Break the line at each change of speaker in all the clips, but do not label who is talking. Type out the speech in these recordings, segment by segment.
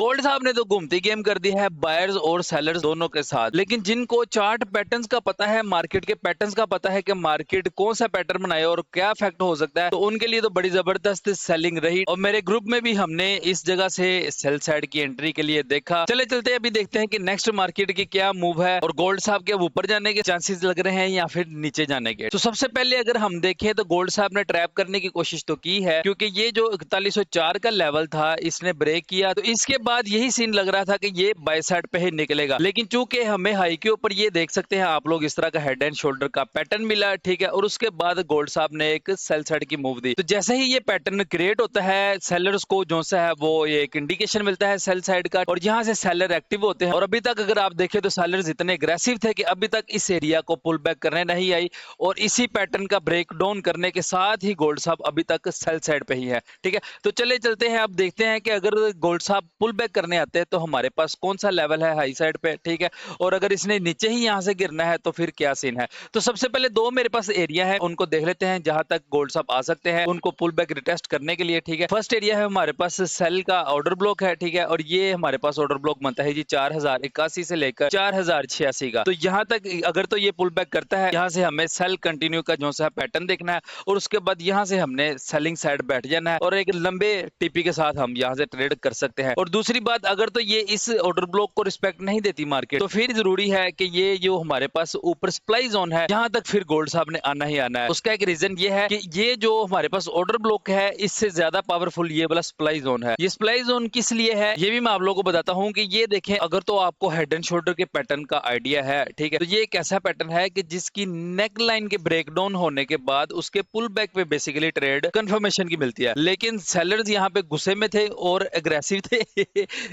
Gold साहब ने तो घूमती गेम कर दी है बायर्स और सेलर्स दोनों के साथ। लेकिन जिनको चार्ट पैटर्न्स का पता है, मार्केट के पैटर्न्स का पता है कि मार्केट कौन सा पैटर्न बनाए और क्या इफेक्ट हो सकता है, तो उनके लिए तो बड़ी जबरदस्त सेलिंग रही। और मेरे ग्रुप में भी हमने इस जगह से सेल साइड की एंट्री के लिए देखा। चले चलते अभी देखते हैं कि नेक्स्ट मार्केट की क्या मूव है और गोल्ड साहब के अब ऊपर जाने के चांसेस लग रहे हैं या फिर नीचे जाने के। तो सबसे पहले अगर हम देखें तो गोल्ड साहब ने ट्रैप करने की कोशिश तो की है, क्योंकि ये जो 4104 का लेवल था इसने ब्रेक किया, तो इसके बाद यही सीन लग रहा था कि ये बाय साइड पे ही निकलेगा। लेकिन चूंकि हमें हाई के ऊपर ये देख सकते हैं आप लोग, इस तरह का हेड एंड शोल्डर का पैटर्न मिला, ठीक है, और उसके बाद गोल्ड साहब ने एक सेल साइड की मूव दी। तो जैसे ही ये पैटर्न क्रिएट होता है, सेलर्स को जो सा है वो एक इंडिकेशन मिलता है सेल साइड का, और यहाँ से सेलर एक्टिव होते हैं। और अभी तक अगर आप देखें तो सेलर्स इतने अग्रेसिव थे कि अभी तक इस एरिया को पुल बैक करने नहीं आई, और इसी पैटर्न का ब्रेक डाउन करने के साथ ही गोल्ड साहब अभी तक सेल साइड पे ही है, ठीक है। तो चले चलते हैं, अब देखते हैं कि अगर गोल्ड साहब पुल बैक करने आते हैं तो हमारे पास कौन सा लेवल है हाई साइड पे, ठीक है, और अगर इसने नीचे ही यहां से गिरना है तो फिर क्या सीन है। तो सबसे पहले दो मेरे पास एरिया है, उनको देख लेते हैं जहां तक गोल्ड साहब आ सकते हैं उनको पुल बैक रिटेस्ट करने के लिए, ठीक है। फर्स्ट एरिया है हमारे पास सेल का ऑर्डर ब्लॉक है, ठीक है, और ये हमारे पास ऑर्डर ब्लॉक बनता है जी 4081 से लेकर 4086 का। तो यहाँ तक अगर तो ये पुल बैक करता है, यहाँ से हमें सेल कंटिन्यू का जो सा पैटर्न देखना है, और उसके बाद यहाँ से हमने सेलिंग साइड बैठ जाना है और एक लंबे टीपी के साथ हम यहाँ से ट्रेड कर सकते हैं। और दूसरी बात, अगर तो ये इस ऑर्डर ब्लॉक को रिस्पेक्ट नहीं देती मार्केट, तो फिर जरूरी है कि ये जो हमारे पास ऊपर सप्लाई जोन है, यहाँ तक फिर गोल्ड साहब ने आना ही आना है। उसका एक रीजन ये है कि ये जो हमारे पास ऑर्डर ब्लॉक है, इससे ज्यादा पावरफुल ये वाला सप्लाई जोन है। ये सप्लाई जोन किस लिए है ये भी मैं आप लोगों को बताता हूँ कि ये देखें, अगर तो आपको हेड एंड शोल्डर के पैटर्न का आइडिया है, ठीक है, तो ये एक ऐसा पैटर्न है कि जिसकी नेक लाइन के ब्रेक डाउन होने के बाद उसके पुल बैक पे बेसिकली ट्रेड कंफर्मेशन की मिलती है। लेकिन सेलर्स यहाँ पे गुस्से में थे और एग्रेसिव थे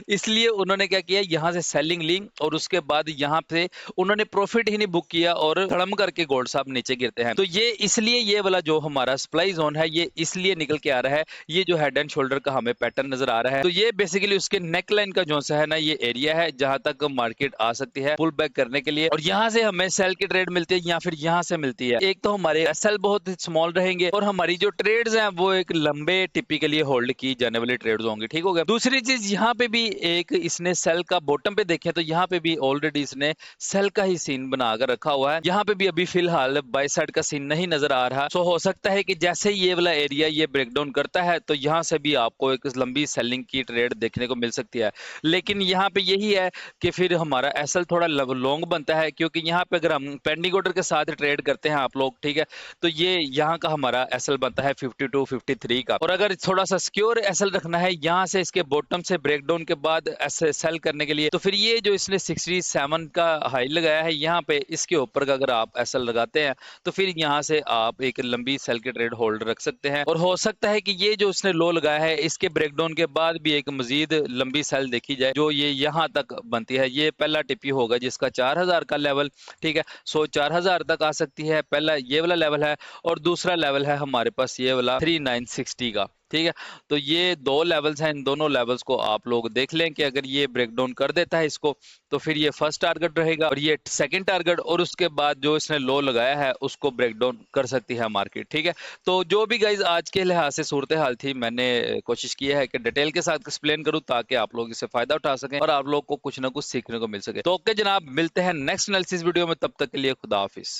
इसलिए उन्होंने क्या किया, यहाँ से सेलिंग ली और उसके बाद यहाँ पे उन्होंने प्रॉफिट ही नहीं बुक किया और धड़म करके गोल्ड साहब नीचे गिरते हैं। तो ये इसलिए ये वाला जो हमारा सप्लाई जोन है ये इसलिए निकल के आ रहा है, ये जो हेड एंड शोल्डर का हमें पैटर्न नजर आ रहा है, तो ये बेसिकली उसके नेक लाइन का जो सा है ना, ये एरिया है जहां तक मार्केट आ सकती है पुल बैक करने के लिए। और यहाँ से हमें सेल की ट्रेड मिलती है या फिर यहाँ से मिलती है। एक तो हमारे एसएल बहुत स्मॉल रहेंगे और हमारी जो ट्रेड्स हैं वो एक लंबे टिपिकली होल्ड की जाने वाली ट्रेड्स होंगी, ठीक हो गया। दूसरी चीज, यहाँ पे भी एक इसने सेल का बॉटम पे देखे तो यहाँ पे भी ऑलरेडी इसने सेल का ही सीन बनाकर रखा हुआ है। यहाँ पे भी अभी फिलहाल बाय साइड का सीन नहीं नजर आ रहा। सो हो सकता है कि जैसे ये वाला एरिया ये ब्रेकडाउन करता है तो यहाँ से भी आपको एक लंबी सेलिंग की ट्रेड देखने को मिल सकती है। लेकिन यहाँ पे यही है कि फिर हमारा एसएल थोड़ा लॉन्ग बनता है, क्योंकि यहाँ पे अगर हम पेंडिंग ऑर्डर के साथ ट्रेड करते हैं आप लोग, ठीक है, तो ये यहाँ का हमारा एसएल बनता है 52 53 का। और अगर थोड़ा सा सिक्योर एसएल रखना है यहाँ से इसके बॉटम से ब्रेकडाउन के बाद सेल करने के लिए, तो फिर ये जो इसने 67 का हाई लगाया है यहाँ पे, इसके ऊपर का अगर आप एसएल लगाते हैं तो फिर यहाँ से आप एक लंबी सेल की ट्रेड होल्ड रख सकते हैं। और हो सकता है कि ये जो इसने लो लगाया है इसके ब्रेकडाउन के बाद भी एक मजीद लंबी सेल देखी जाए जो ये यहाँ तक बनती है। ये पहला टिपी होगा जिसका 4000 का लेवल, ठीक है, सो 4000 तक आ सकती है, पहला ये वाला लेवल है। और दूसरा लेवल है हमारे पास ये वाला 3960 का, ठीक है। तो ये दो लेवल्स हैं, इन दोनों लेवल्स को आप लोग देख लें कि अगर ये ब्रेकडाउन कर देता है इसको तो फिर ये फर्स्ट टारगेट रहेगा और ये सेकंड टारगेट, और उसके बाद जो इसने लो लगाया है उसको ब्रेकडाउन कर सकती है मार्केट, ठीक है। तो जो भी गाइज आज के लिहाज से सूरत हाल थी, मैंने कोशिश की है कि डिटेल के साथ एक्सप्लेन करूं ताकि आप लोग इससे फायदा उठा सकें और आप लोग को कुछ ना कुछ सीखने को मिल सके। तो ओके जनाब, मिलते हैं नेक्स्ट एनालिसिस वीडियो में, तब तक के लिए खुदा हाफिज।